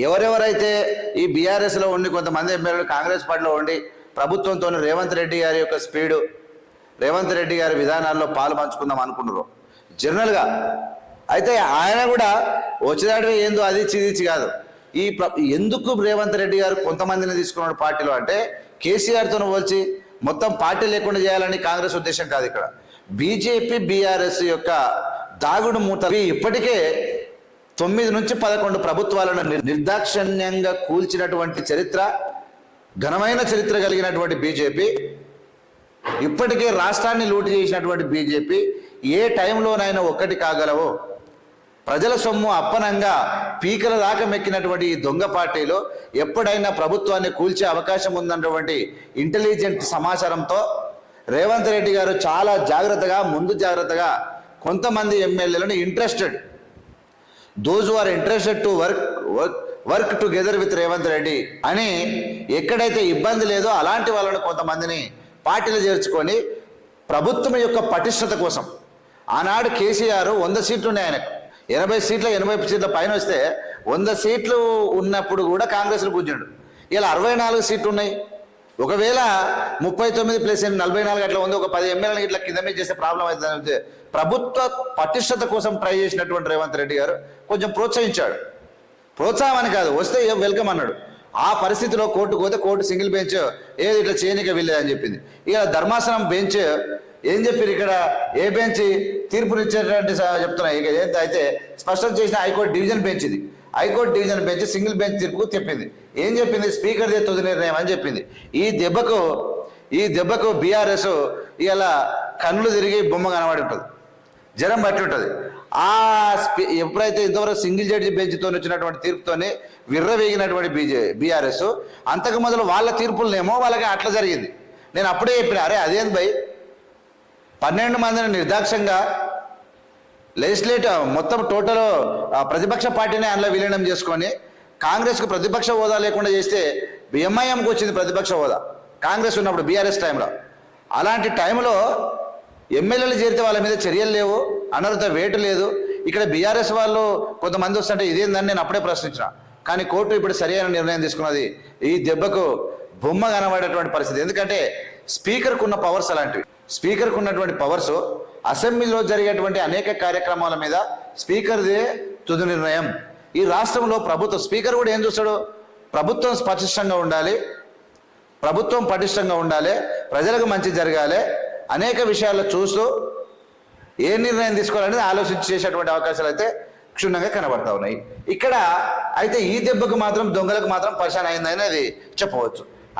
ఎవరెవరైతే ఈ బీఆర్ఎస్లో ఉండి కొంతమంది ఎమ్మెల్యేలు కాంగ్రెస్ పార్టీలో ఉండి ప్రభుత్వంతో రేవంత్ రెడ్డి గారి యొక్క స్పీడు, రేవంత్ రెడ్డి గారి విధానాల్లో పాలు పంచుకుందాం అనుకున్నారు జనరల్గా. అయితే ఆయన కూడా వచ్చేదాటివి ఏందో అది చిదిచి కాదు. ఎందుకు రేవంత్ రెడ్డి గారు కొంతమందిని తీసుకున్నాడు పార్టీలో అంటే కేసీఆర్తో పోల్చి మొత్తం పార్టీ లేకుండా చేయాలని కాంగ్రెస్ ఉద్దేశం కాదు. ఇక్కడ బీజేపీ బీఆర్ఎస్ యొక్క దాగుడు మూత ఇప్పటికే 9 నుంచి 11 ప్రభుత్వాలను నిర్దాక్షిణ్యంగా కూల్చినటువంటి చరిత్ర, ఘనమైన చరిత్ర కలిగినటువంటి బీజేపీ, ఇప్పటికే రాష్ట్రాన్ని లూటు చేసినటువంటి బీజేపీ ఏ టైంలోనైనా ఒక్కటి కాగలవో ప్రజల సొమ్ము అప్పనంగా పీకల దాకా మెక్కినటువంటి ఈ దొంగ పార్టీలో ఎప్పుడైనా ప్రభుత్వాన్ని కూల్చే అవకాశం ఉందన్నటువంటి ఇంటెలిజెంట్ సమాచారంతో రేవంత్ రెడ్డి గారు చాలా జాగ్రత్తగా, ముందు జాగ్రత్తగా కొంతమంది ఎమ్మెల్యేలను those are interested to work together with Revanth Reddy అని ఎక్కడైతే ఇబ్బంది లేదో అలాంటి వాళ్ళను కొంతమందిని పార్టీలు చేర్చుకొని ప్రభుత్వం యొక్క పటిష్టత కోసం, ఆనాడు కేసీఆర్ 100 సీట్లు ఉన్నాయి ఆయనకు, 80 సీట్ల పైన వస్తే 100 సీట్లు ఉన్నప్పుడు కూడా కాంగ్రెస్లో కూర్చుండు. ఇలా 64 సీట్లు ఉన్నాయి. ఒకవేళ 39 ప్లస్ 44 అట్లా ఉంది, ఒక 10 ఎమ్మెల్యేలు ఇట్లా కింద మీద చేస్తే ప్రాబ్లం అవుతుంది. ప్రభుత్వ పటిష్టత కోసం ట్రై చేసినటువంటి రేవంత్ రెడ్డి గారు కొంచెం ప్రోత్సహించాడు. ప్రోత్సాహం అని కాదు, వస్తే వెల్కమ్ అన్నాడు. ఆ పరిస్థితిలో కోర్టుకు పోతే కోర్టు సింగిల్ బెంచ్ ఏది ఇట్లా చేయనిక వెళ్ళేదని చెప్పింది. ఇక ధర్మాసనం బెంచ్ ఏం చెప్పారు, ఇక్కడ ఏ బెంచ్ తీర్పునిచ్చేటువంటి చెప్తున్నాయి. ఇక అయితే స్పష్టం చేసిన హైకోర్టు డివిజన్ బెంచ్ ఇది. High court division bench single bench తీర్పుకు చెప్పింది. ఏం చెప్పింది, స్పీకర్దే తుది నిర్ణయం అని చెప్పింది. ఈ దెబ్బకు బీఆర్ఎస్ ఇలా కన్నులు తిరిగి బొమ్మ కనబడి ఉంటుంది, జ్వరం బట్టి ఉంటుంది. ఎప్పుడైతే ఇంతవరకు సింగిల్ జడ్జి బెంచ్తో వచ్చినటువంటి తీర్పుతోనే విర్రవేగినటువంటి బీఆర్ఎస్, అంతకు మొదలు వాళ్ళ తీర్పులనేమో వాళ్ళకి అట్లా జరిగింది. నేను అప్పుడే చెప్పిన, అరే అదేంది భయ్, 12 మందిని నిర్దాక్షంగా లెజిస్లేటివ్ మొత్తం టోటల్ ప్రతిపక్ష పార్టీని అందులో విలీనం చేసుకొని కాంగ్రెస్కు ప్రతిపక్ష హోదా లేకుండా చేస్తే ఎంఐఎంకి వచ్చింది ప్రతిపక్ష హోదా కాంగ్రెస్ ఉన్నప్పుడు బీఆర్ఎస్ టైంలో. అలాంటి టైంలో ఎమ్మెల్యేలు చేరితే వాళ్ళ మీద చర్యలు లేవు, అనర్హత వేటు లేదు. ఇక్కడ బీఆర్ఎస్ వాళ్ళు కొంతమంది వస్తుంటే ఇదేందని నేను అప్పుడే ప్రశ్నించిన. కానీ కోర్టు ఇప్పుడు సరైన నిర్ణయం తీసుకున్నది. ఈ దెబ్బకు బొమ్మ కనబడేటువంటి పరిస్థితి. ఎందుకంటే స్పీకర్కు ఉన్న పవర్స్ అలాంటివి. స్పీకర్కు ఉన్నటువంటి పవర్స్ అసెంబ్లీలో జరిగేటువంటి అనేక కార్యక్రమాల మీద స్పీకర్దే తుది నిర్ణయం. ఈ రాష్ట్రంలో స్పీకర్ కూడా ఏం చూస్తాడు, ప్రభుత్వం పటిష్టంగా ఉండాలి, ప్రభుత్వం పటిష్టంగా ఉండాలి, ప్రజలకు మంచి జరగాలి, అనేక విషయాల్లో చూస్తూ ఏ నిర్ణయం తీసుకోవాలనేది ఆలోచించి చేసేటువంటి అవకాశాలు అయితే క్షుణ్ణంగా కనబడతా ఉన్నాయి. ఇక్కడ అయితే ఈ దెబ్బకు మాత్రం దొంగలకు మాత్రం పరిశాన్ అయిందని అది చెప్పవచ్చు.